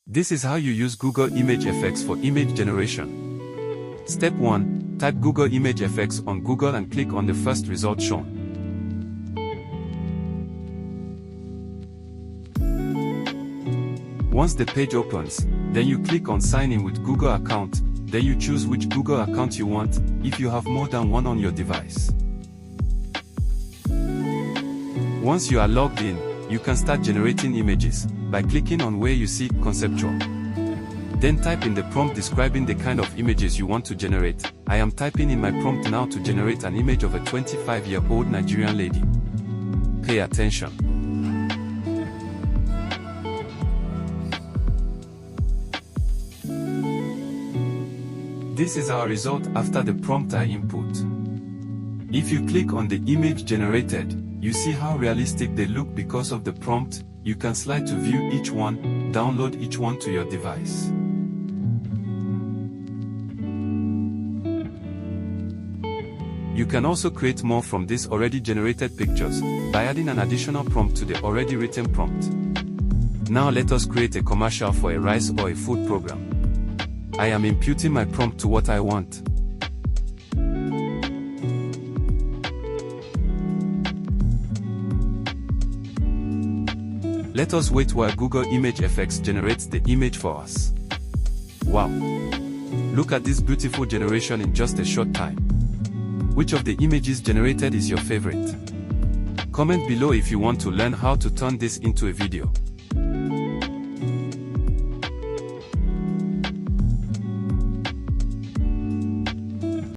This is how you use GoogleImage Fx for image generation. Step 1. Type GoogleImage Fx on Google and click on the first result shown. Once the page opens, then you click on Sign in with Google account, then you choose which Google account you want, if you have more than one on your device. Once you are logged in, you can start generating images by clicking on where you see Conceptual. Then type in the prompt describing the kind of images you want to generate. I am typing in my prompt now to generate an image of a 25-year-old Nigerian lady. Pay attention. This is our result after the prompt I input. If you click on the image generated, you see how realistic they look because of the prompt. You can slide to view each one, download each one to your device. You can also create more from these already generated pictures by adding an additional prompt to the already written prompt. Now let us create a commercial for a rice or a food program. I am imputing my prompt to what I want. Let us wait while GoogleImage Fx generates the image for us. Wow! Look at this beautiful generation in just a short time. Which of the images generated is your favorite? Comment below if you want to learn how to turn this into a video.